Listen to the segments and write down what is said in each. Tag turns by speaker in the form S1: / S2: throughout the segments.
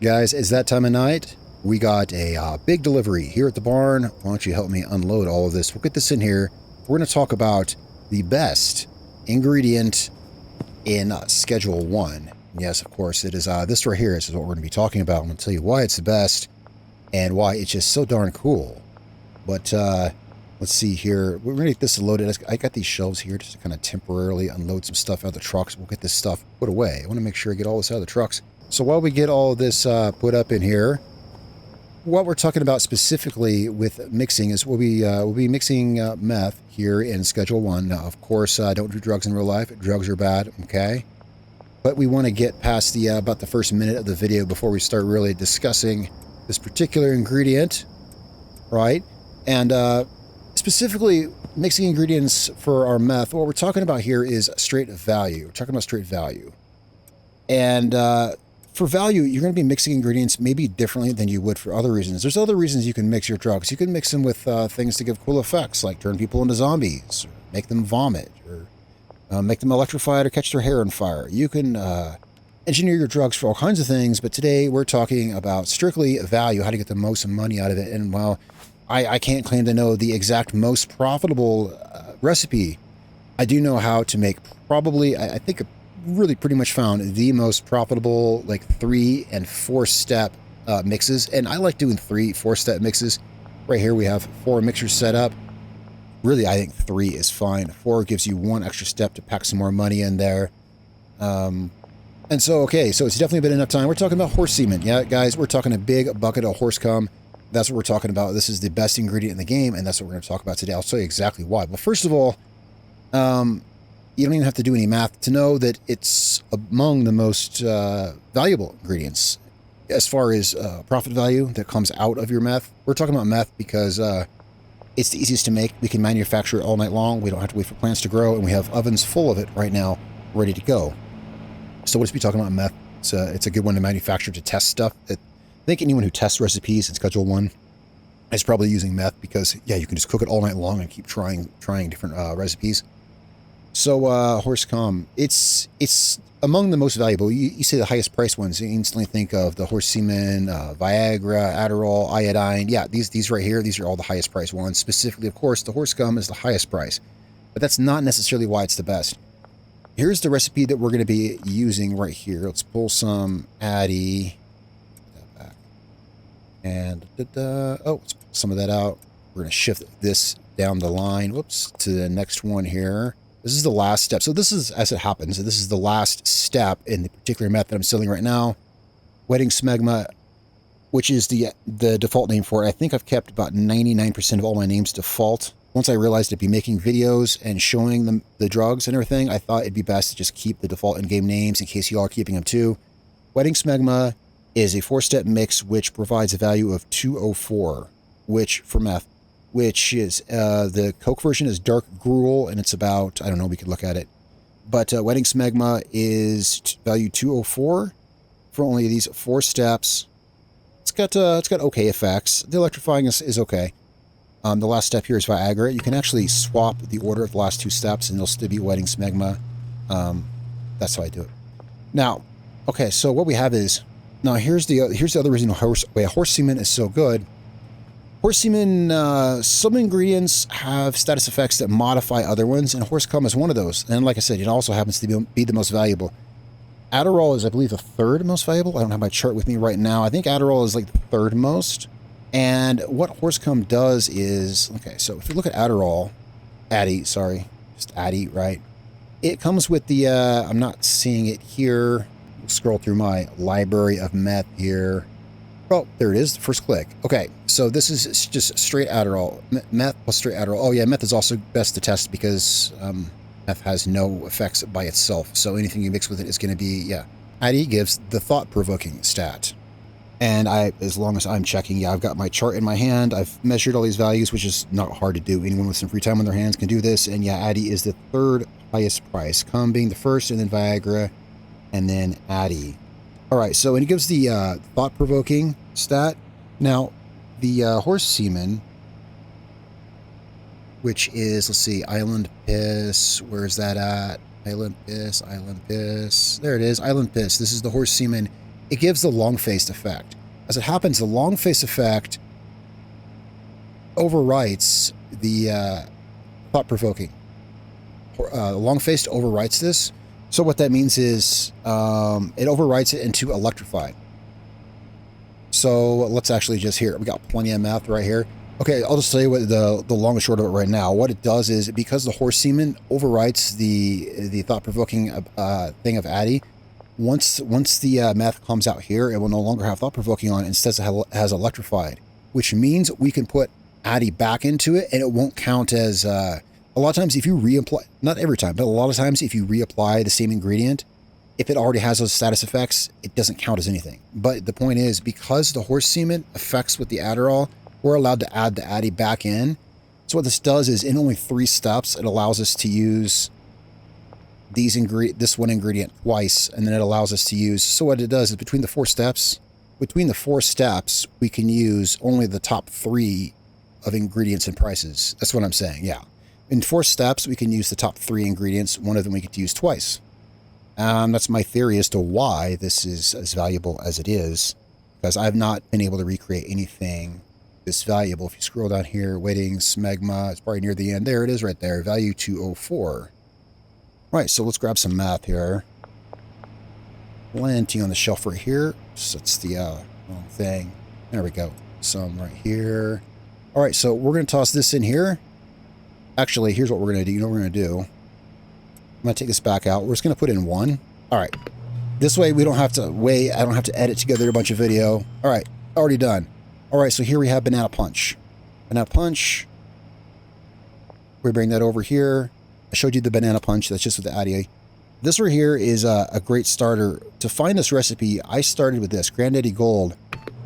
S1: Guys, it's that time of night. We got a big delivery here at the barn. Why don't you help me unload all of this? We'll get this in here. We're going to talk about the best ingredient in Schedule 1. Yes, of course, it is this right here. This is what we're going to be talking about. I'm going to tell you why it's the best and why it's just so darn cool. But let's see here. We're going to get this loaded. I got these shelves here just to kind of temporarily unload some stuff out of the trucks. We'll get this stuff put away. I want to make sure I get all this out of the trucks. So while we get all of this put up in here, what we're talking about specifically with mixing is we'll be mixing meth here in Schedule 1. Now, of course, don't do drugs in real life. Drugs are bad, okay? But we want to get past the about the first minute of the video before we start really discussing this particular ingredient, right? And specifically mixing ingredients for our meth, what we're talking about here is straight value. We're talking about straight value. And for value, you're going to be mixing ingredients maybe differently than you would for other reasons. There's other reasons you can mix your drugs. You can mix them with things to give cool effects, like turn people into zombies, or make them vomit, or make them electrified or catch their hair on fire. You can engineer your drugs for all kinds of things, but today we're talking about strictly value, how to get the most money out of it. And while I can't claim to know the exact most profitable recipe, I do know how to make probably, I think, really pretty much found the most profitable like 3 and 4 step mixes. And I like doing 3-4 step mixes. Right here we have 4 mixers set up. Really, I think 3 is fine. 4 gives you 1 extra step to pack some more money in there. And so, okay, so it's definitely been enough time. We're talking about horse semen. Yeah, guys, we're talking a big bucket of horse cum. That's what we're talking about. This is the best ingredient in the game, and that's what we're going to talk about today. I'll tell you exactly why. But first of all, you don't even have to do any math to know that it's among the most valuable ingredients as far as profit value that comes out of your meth. We're talking about meth because it's the easiest to make. We can manufacture it all night long. We don't have to wait for plants to grow, and we have ovens full of it right now ready to go. So we'll just be talking about meth. It's a good one to manufacture, to test stuff. I think anyone who tests recipes in Schedule 1 is probably using meth because, yeah, you can just cook it all night long and keep trying different recipes. So horse cum, it's among the most valuable. You say the highest priced ones, you instantly think of the horse semen, Viagra, Adderall, iodine. Yeah, these right here, these are all the highest priced ones. Specifically, of course, the horse cum is the highest price, but that's not necessarily why it's the best. Here's the recipe that we're going to be using right here. Let's pull some addy, and let's pull some of that out. We're going to shift this down the line. Whoops, to the next one here. This is the last step. So this is, as it happens, this is the last step in the particular meth that I'm selling right now. Wedding smegma, which is the default name for it. I think I've kept about 99% of all my names default. Once I realized I'd be making videos and showing them the drugs and everything, I thought it'd be best to just keep the default in-game names in case you all are keeping them too. Wedding smegma is a 4-step mix which provides a value of 204, which for meth, which is the Coke version is dark gruel, and it's about, I don't know, we could look at it. But wedding smegma is value 204 for only these 4 steps. It's got okay effects. The electrifying is okay. The last step here is Viagra. You can actually swap the order of the last 2 steps, and they'll still be wedding smegma. That's how I do it. Now, okay, so what we have is, now here's the other reason why horse semen is so good. Horse semen, some ingredients have status effects that modify other ones, and horse cum is one of those. And like I said, it also happens to be the most valuable. Adderall is, I believe, the 3rd most valuable. I don't have my chart with me right now. I think Adderall is like the 3rd most. And what horse cum does is, okay, so if you look at Adderall, just addy, right? It comes with the, I'm not seeing it here. We'll scroll through my library of meth here. Oh, there it is, the first click. Okay, so this is just straight Adderall. Meth plus straight Adderall. Oh yeah, meth is also best to test because meth has no effects by itself. So anything you mix with it is going to be, yeah. Addy gives the thought-provoking stat. And as long as I'm checking, yeah, I've got my chart in my hand. I've measured all these values, which is not hard to do. Anyone with some free time on their hands can do this. And yeah, addy is the 3rd highest price. Cum being the 1st, and then Viagra, and then addy. All right, so and it gives the thought-provoking stat. Now, the horse semen, which is, let's see, island piss. Where's that at? Island piss. There it is, island piss. This is the horse semen. it gives the long-faced effect. As it happens, the long-faced effect overwrites the thought-provoking. Long-faced overwrites this. So what that means is it overwrites it into electrified. So let's actually just hear it. We got plenty of meth right here. Okay, I'll just tell you what the long and short of it right now. What it does is, because the horse semen overwrites the thought-provoking thing of addy, once the meth comes out here, it will no longer have thought-provoking on it. Instead, it has electrified, which means we can put addy back into it, and it won't count as... a lot of times, if you reapply, not every time, but a lot of times, if you reapply the same ingredient, if it already has those status effects, it doesn't count as anything. But the point is, because the horse semen affects with the Adderall, we're allowed to add the addy back in. So what this does is, in only 3 steps, it allows us to use this one ingredient twice, and then it allows us to use... So what it does is, between the 4 steps, we can use only the top 3 of ingredients and prices. That's what I'm saying, yeah. In 4 steps, we can use the top 3 ingredients. One of them we get to use twice. That's my theory as to why this is as valuable as it is, because I've not been able to recreate anything this valuable. If you scroll down here, weighting, smegma, it's probably near the end. There it is right there, value 204. Right, so let's grab some meth here. Plenty on the shelf right here. So that's the wrong thing. There we go. Some right here. All right, so we're going to toss this in here. Actually, here's what we're going to do. You know what we're going to do? I'm going to take this back out. We're just going to put in 1. All right. This way we don't have to weigh. I don't have to edit together a bunch of video. All right. Already done. All right. So here we have banana punch. Banana punch. We bring that over here. I showed you the banana punch. That's just with the addy. This right here is a great starter. To find this recipe, I started with this, Granddaddy Gold.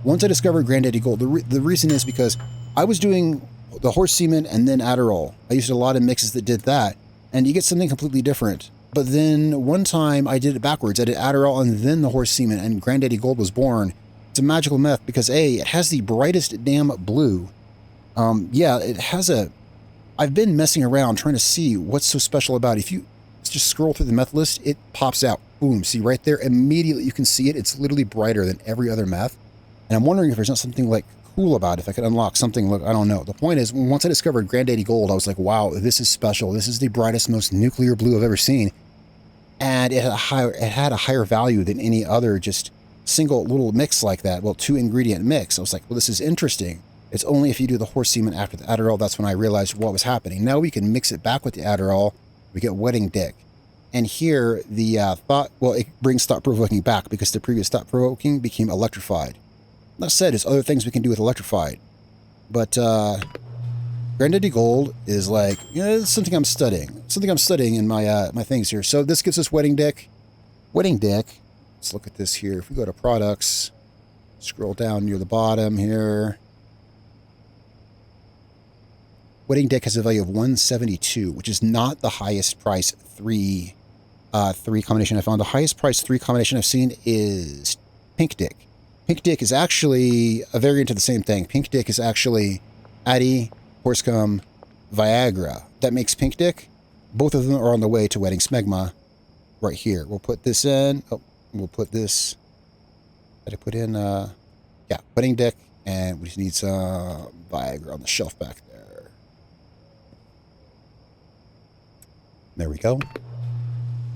S1: Once I discovered Granddaddy Gold, the reason is because I was doing the horse semen and then Adderall. I used a lot of mixes that did that, and you get something completely different. But then one time I did it backwards. I did Adderall and then the horse semen, and Granddaddy Gold was born. It's a magical meth because A, it has the brightest damn blue. Yeah, it has a... I've been messing around trying to see what's so special about it. If you just scroll through the meth list, it pops out. Boom, see right there? Immediately you can see it. It's literally brighter than every other meth. And I'm wondering if there's not something like cool about it. If I could unlock something, look, I don't know. The point is, once I discovered Granddaddy Gold, I was like, wow, this is special. This is the brightest, most nuclear blue I've ever seen. And it had a higher value than any other just single little mix like that. Well, 2 ingredient mix. I was like, well, this is interesting. It's only if you do the horse semen after the Adderall, that's when I realized what was happening. Now we can mix it back with the Adderall. We get wedding dick. And here, the it brings thought-provoking back because the previous thought-provoking became electrified. That said, there's other things we can do with electrified. But Granddaddy Gold is like, it's something I'm studying. Something I'm studying in my my things here. So this gives us wedding dick. Wedding dick. Let's look at this here. If we go to products, scroll down near the bottom here. Wedding dick has a value of 172, which is not the highest price 3 combination I found. The highest price 3 combination I've seen is pink dick. Pink dick is actually a variant of the same thing. Pink dick is actually addy, horse cum, Viagra. That makes pink dick. Both of them are on the way to wedding smegma right here. We'll put this in. Oh, we'll put this. Did I put in, yeah, wedding dick. And we just need some Viagra on the shelf back there. There we go.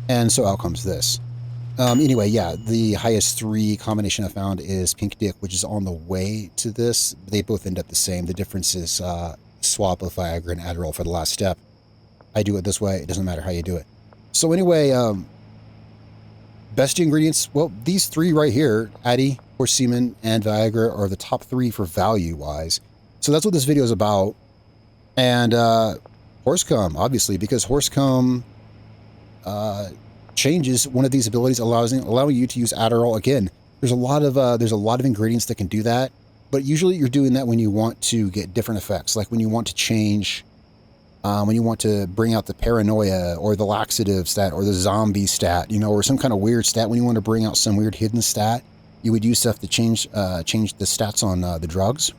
S1: And so out comes this. Anyway, yeah, the highest 3 combination I found is pink dick, which is on the way to this. They both end up the same. The difference is swap of Viagra and Adderall for the last step. I do it this way. It doesn't matter how you do it. So anyway, best ingredients, well, these 3 right here, addy, horse semen, and Viagra are the top 3 for value-wise. So that's what this video is about. And horse cum, obviously, because horse cum changes one of these abilities, allowing you to use Adderall. Again, there's a lot of ingredients that can do that, but usually you're doing that when you want to get different effects, like when you want to change, when you want to bring out the paranoia or the laxative stat or the zombie stat, or some kind of weird stat. When you want to bring out some weird hidden stat, you would use stuff to change the stats on the drugs.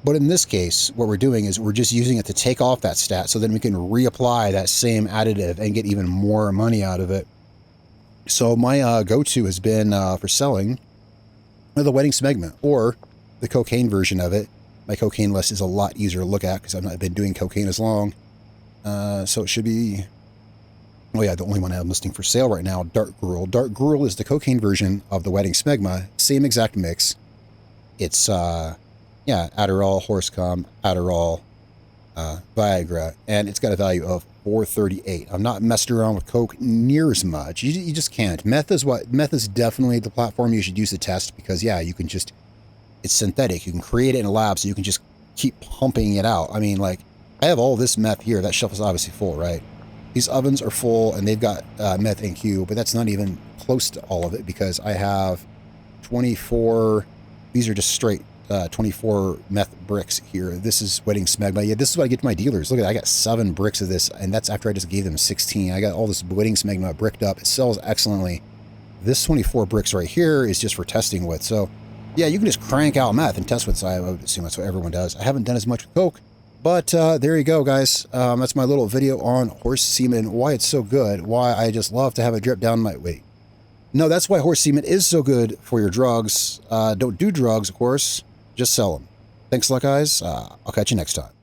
S1: But in this case, what we're doing is we're just using it to take off that stat so then we can reapply that same additive and get even more money out of it. So my go-to has been for selling the wedding smegma, or the cocaine version of it. My cocaine list is a lot easier to look at because I've not been doing cocaine as long. So it should be... Oh yeah, the only one I'm listing for sale right now, Dark Gruel. Dark Gruel is the cocaine version of the wedding smegma. Same exact mix. It's, yeah, Adderall, horse cum, Adderall, Viagra, and it's got a value of $4.38. I'm not messing around with coke near as much. You just can't. Meth is definitely the platform you should use to test because, yeah, you can just... It's synthetic. You can create it in a lab, so you can just keep pumping it out. I mean, like, I have all this meth here. That shelf is obviously full, right? These ovens are full, and they've got meth and Q, but that's not even close to all of it because I have 24... These are just straight 24 meth bricks here. This is wedding smegma. Yeah, this is what I get to my dealers. Look at that. I got 7 bricks of this, and that's after I just gave them 16. I got all this wedding smegma bricked up. It sells excellently. This 24 bricks right here is just for testing with. So, yeah, you can just crank out meth and test with. So I would assume that's what everyone does. I haven't done as much with coke, but there you go, guys. That's my little video on horse semen, why it's so good, why I just love to have it drip down my... Wait. No, that's why horse semen is so good for your drugs. Don't do drugs, of course. Just sell them. Thanks a lot, guys. I'll catch you next time.